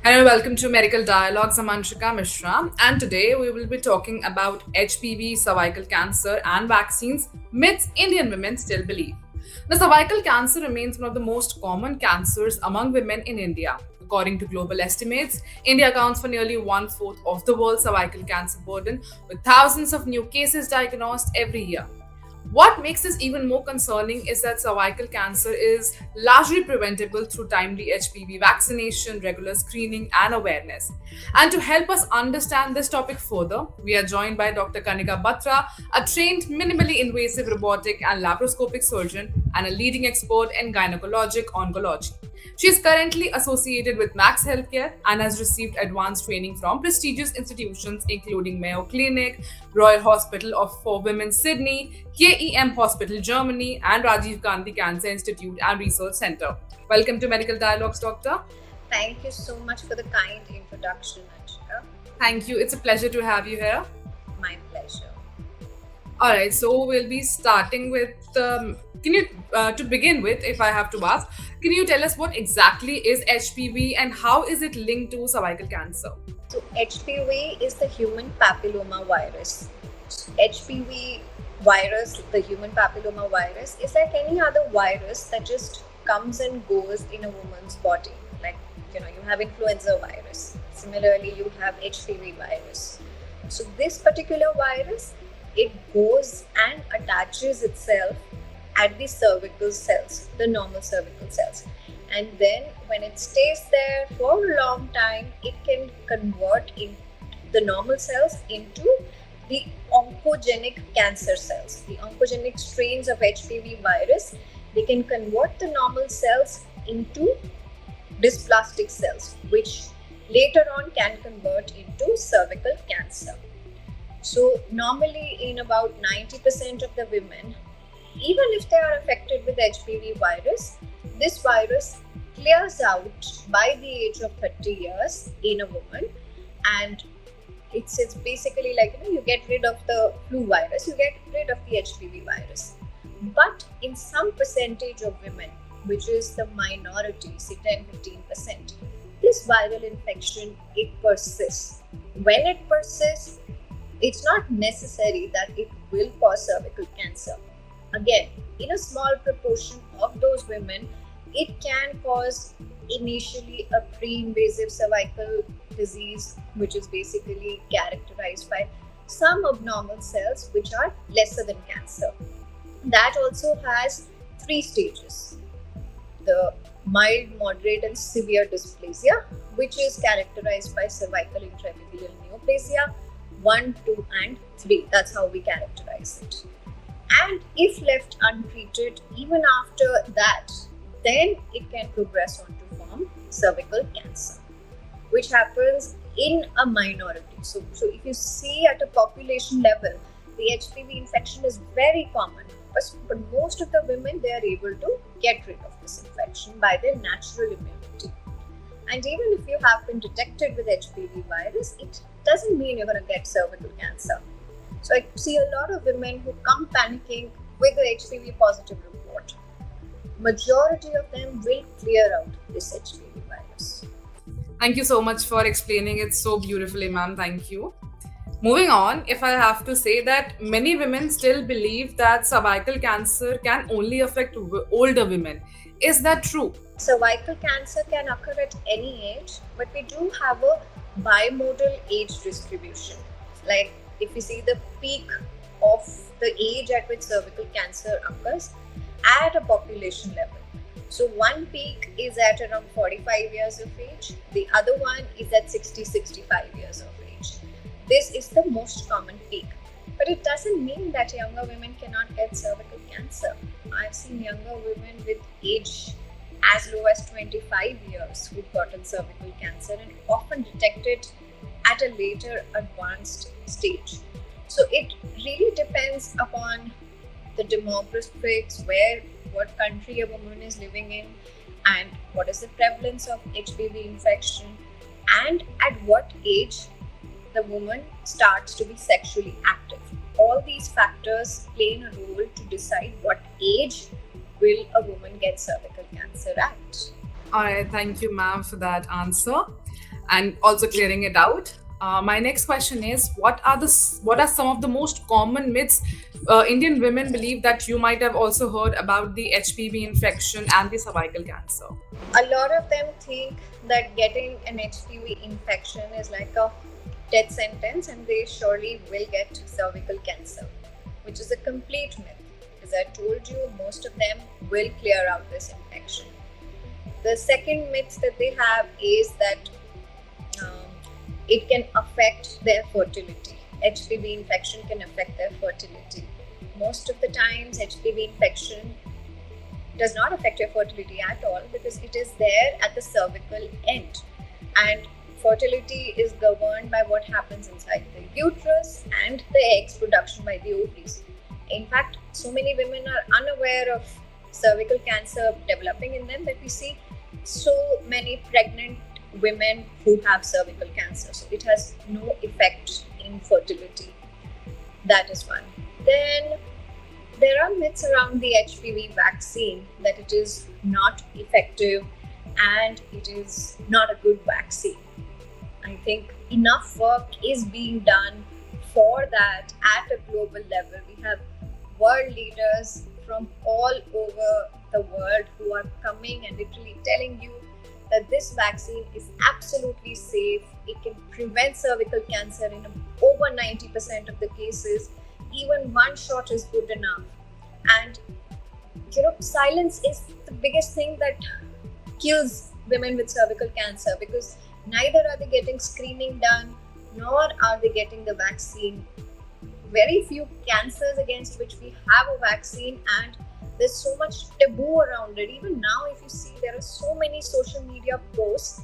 Hello, welcome to Medical Dialogues. I'm Anshika Mishra, and today we will be talking about HPV, cervical cancer, and vaccines myths Indian women still believe. The cervical cancer remains one of the most common cancers among women in India. According to global estimates, India accounts for nearly one fourth of the world's cervical cancer burden, with thousands of new cases diagnosed every year. What makes this even more concerning is that cervical cancer is largely preventable through timely HPV vaccination, regular screening, and awareness. And to help us understand this topic further, we are joined by Dr. Kanika Batra, a trained minimally invasive robotic and laparoscopic surgeon and a leading expert in gynecologic oncology. She is currently associated with Max Healthcare and has received advanced training from prestigious institutions including Mayo Clinic, Royal Hospital for Women Sydney, KEM Hospital Germany, and Rajiv Gandhi Cancer Institute and Research Center. Welcome to Medical Dialogues, Doctor. Thank you so much for the kind introduction, Anshika. Thank you. It's a pleasure to have you here. My pleasure. All right, so we'll be starting with. To begin with, if I have to ask, can you tell us what exactly is HPV and how is it linked to cervical cancer? So, HPV is the human papilloma virus. HPV virus, the human papilloma virus, is like any other virus that just comes and goes in a woman's body. Like, you have influenza virus. Similarly, you have HPV virus. So, this particular virus, it goes and attaches itself at the cervical cells, the normal cervical cells. And then when it stays there for a long time, it can convert in the normal cells into the oncogenic cancer cells. The oncogenic strains of HPV virus, they can convert the normal cells into dysplastic cells, which later on can convert into cervical cancer. So normally in about 90% of the women, even if they are affected with HPV virus, this virus clears out by the age of 30 years in a woman, and it's basically like you get rid of the flu virus, you get rid of the HPV virus. But in some percentage of women, which is the minority, say 10-15%, this viral infection, it persists. When it persists, it's not necessary that it will cause cervical cancer. Again, in a small proportion of those women, it can cause initially a pre-invasive cervical disease, which is basically characterized by some abnormal cells which are lesser than cancer. That also has 3 stages. The mild, moderate, and severe dysplasia, which is characterized by cervical intraepithelial neoplasia 1, 2, and 3. That's how we characterize it. And if left untreated, even after that, then it can progress on to form cervical cancer, which happens in a minority. So if you see at a population level, the HPV infection is very common, but most of the women, they are able to get rid of this infection by their natural immunity. And even if you have been detected with HPV virus, it doesn't mean you're going to get cervical cancer. So I see a lot of women who come panicking with the HPV positive report. Majority of them will clear out this HPV virus. Thank you so much for explaining it so beautifully, ma'am. Thank you. Moving on, if I have to say that many women still believe that cervical cancer can only affect older women. Is that true? Cervical cancer can occur at any age, but we do have a bimodal age distribution. Like if you see the peak of the age at which cervical cancer occurs at a population level. So one peak is at around 45 years of age, the other one is at 60-65 years of age. This is the most common peak. But it doesn't mean that younger women cannot get cervical cancer. I've seen younger women with age as low as 25 years who've gotten cervical cancer and often detected at a later advanced stage. So it really depends upon the demographics, what country a woman is living in, and what is the prevalence of HPV infection, and at what age the woman starts to be sexually active. All these factors play a role to decide what age will a woman get cervical cancer at. All right, thank you, ma'am, for that answer. and also clearing it out. My next question is, what are some of the most common myths Indian women believe that you might have also heard about the HPV infection and the cervical cancer? A lot of them think that getting an HPV infection is like a death sentence and they surely will get cervical cancer, which is a complete myth. As I told you, most of them will clear out this infection. The second myth that they have is that um, it can affect their fertility. HPV infection can affect their fertility. Most of the times, HPV infection does not affect your fertility at all because it is there at the cervical end. And fertility is governed by what happens inside the uterus and the eggs production by the ovaries. In fact, so many women are unaware of cervical cancer developing in them that we see so many pregnant women who have cervical cancer. So it has no effect in fertility. That is one. Then there are myths around the HPV vaccine that it is not effective and it is not a good vaccine. I think enough work is being done for that at a global level. We have world leaders from all over the world who are coming and literally telling you that this vaccine is absolutely safe. It can prevent cervical cancer in over 90% of the cases. Even one shot is good enough. And silence is the biggest thing that kills women with cervical cancer because neither are they getting screening done nor are they getting the vaccine. Very few cancers against which we have a vaccine, and there's so much taboo around it. Even now, if you see, there are so many social media posts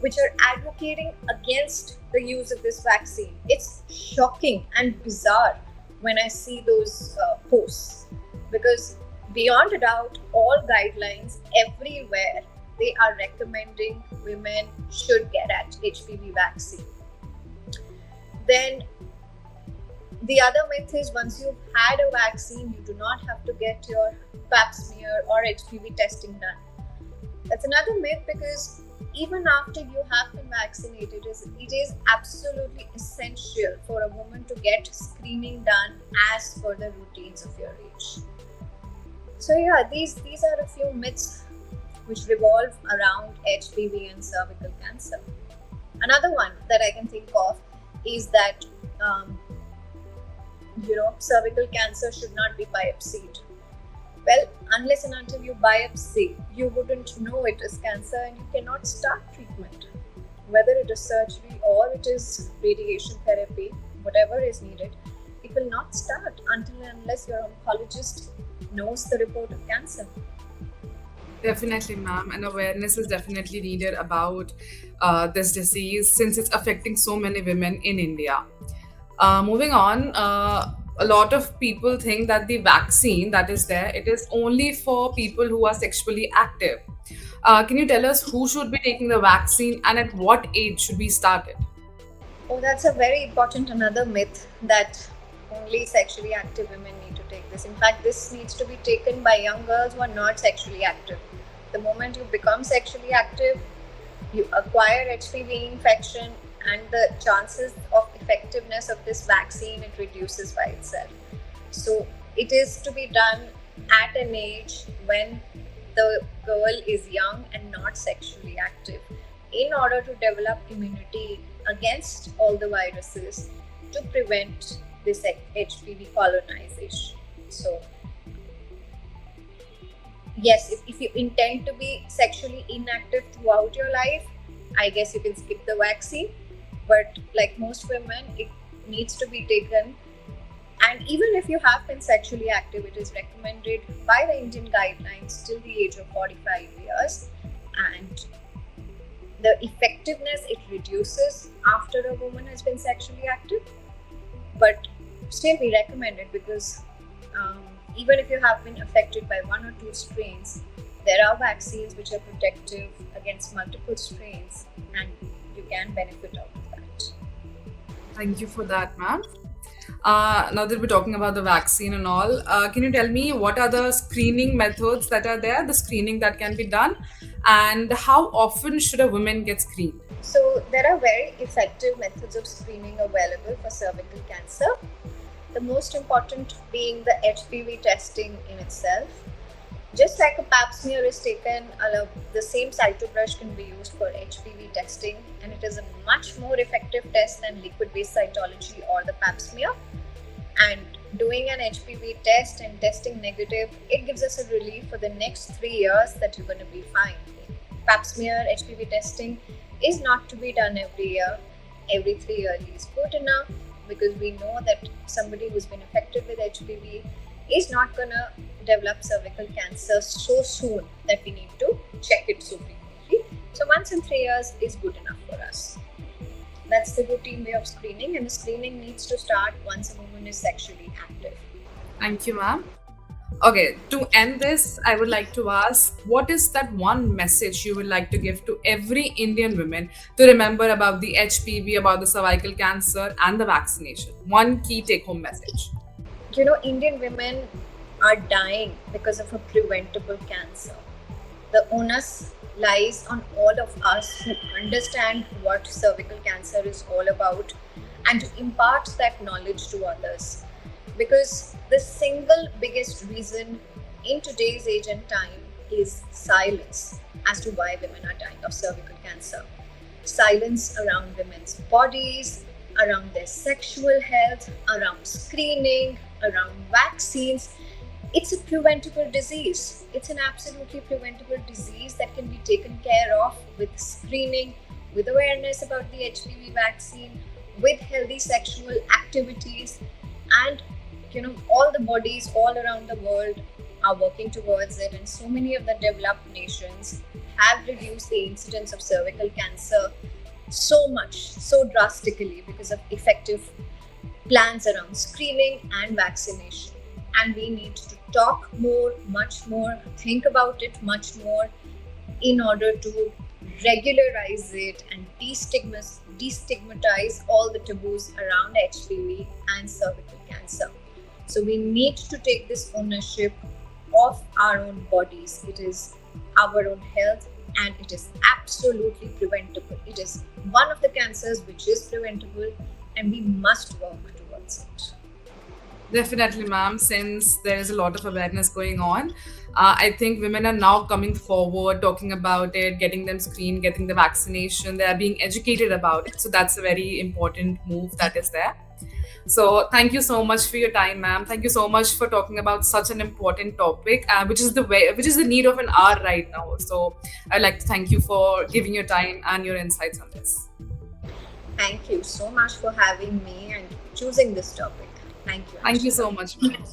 which are advocating against the use of this vaccine. It's shocking and bizarre when I see those posts because beyond a doubt, all guidelines everywhere, they are recommending women should get at HPV vaccine. Then the other myth is once you've had a vaccine, you do not have to get your pap smear or HPV testing done. That's another myth because even after you have been vaccinated, it is absolutely essential for a woman to get screening done as per the routines of your age. So yeah, these are a few myths which revolve around HPV and cervical cancer. Another one that I can think of is that cervical cancer should not be biopsied. Well, unless and until you biopsy, you wouldn't know it is cancer and you cannot start treatment. Whether it is surgery or it is radiation therapy, whatever is needed, it will not start until and unless your oncologist knows the report of cancer. Definitely, ma'am. And awareness is definitely needed about this disease since it's affecting so many women in India. Moving on, a lot of people think that the vaccine that is there, it is only for people who are sexually active. Can you tell us who should be taking the vaccine and at what age should we start it? Oh, that's a very important another myth that only sexually active women need to take this. In fact, this needs to be taken by young girls who are not sexually active. The moment you become sexually active, you acquire HPV infection, and the chances of effectiveness of this vaccine, it reduces by itself. So it is to be done at an age when the girl is young and not sexually active in order to develop immunity against all the viruses to prevent this HPV colonization. So yes, if you intend to be sexually inactive throughout your life, I guess you can skip the vaccine. But like most women, it needs to be taken. And even if you have been sexually active, it is recommended by the Indian guidelines till the age of 45 years. And the effectiveness, it reduces after a woman has been sexually active. But still we recommend it because even if you have been affected by one or two strains, there are vaccines which are protective against multiple strains and you can benefit out of that. Thank you for that, ma'am. Now that we're talking about the vaccine and all, can you tell me what are the screening methods that are there, the screening that can be done, and how often should a woman get screened? So, there are very effective methods of screening available for cervical cancer. The most important being the HPV testing in itself. Just like a pap smear is taken, the same cytobrush can be used for HPV testing, and it is a much more effective test than liquid-based cytology or the pap smear. And doing an HPV test and testing negative, it gives us a relief for the next 3 years that you're going to be fine. Pap smear HPV testing is not to be done every year. Every 3 years is good enough, because we know that somebody who's been affected with HPV is not going to develop cervical cancer so soon that we need to check it so frequently. So once in 3 years is good enough for us. That's the routine way of screening, and the screening needs to start once a woman is sexually active. Thank you, ma'am. Okay, to end this, I would like to ask, what is that one message you would like to give to every Indian woman to remember about the HPV, about the cervical cancer, and the vaccination? One key take home message. You know, Indian women are dying because of a preventable cancer. The onus lies on all of us who understand what cervical cancer is all about and to impart that knowledge to others. Because the single biggest reason in today's age and time is silence as to why women are dying of cervical cancer. Silence around women's bodies, around their sexual health, around screening, around vaccines. It's a preventable disease. It's an absolutely preventable disease that can be taken care of with screening, with awareness about the HPV vaccine, with healthy sexual activities, and all the bodies all around the world are working towards it, and so many of the developed nations have reduced the incidence of cervical cancer so much, so drastically, because of effective plans around screening and vaccination. And we need to talk more, much more, think about it much more in order to regularize it and destigmatize all the taboos around HPV and cervical cancer. So we need to take this ownership of our own bodies. It is our own health, and it is absolutely preventable. It is one of the cancers which is preventable, and we must work towards it. Definitely, ma'am, since there is a lot of awareness going on. I think women are now coming forward, talking about it, getting them screened, getting the vaccination. They are being educated about it. So that's a very important move that is there. So thank you so much for your time, ma'am. Thank you so much for talking about such an important topic, which is the need of an hour right now. So I'd like to thank you for giving your time and your insights on this. Thank you so much for having me and choosing this topic. Thank you. Thank you so much, ma'am.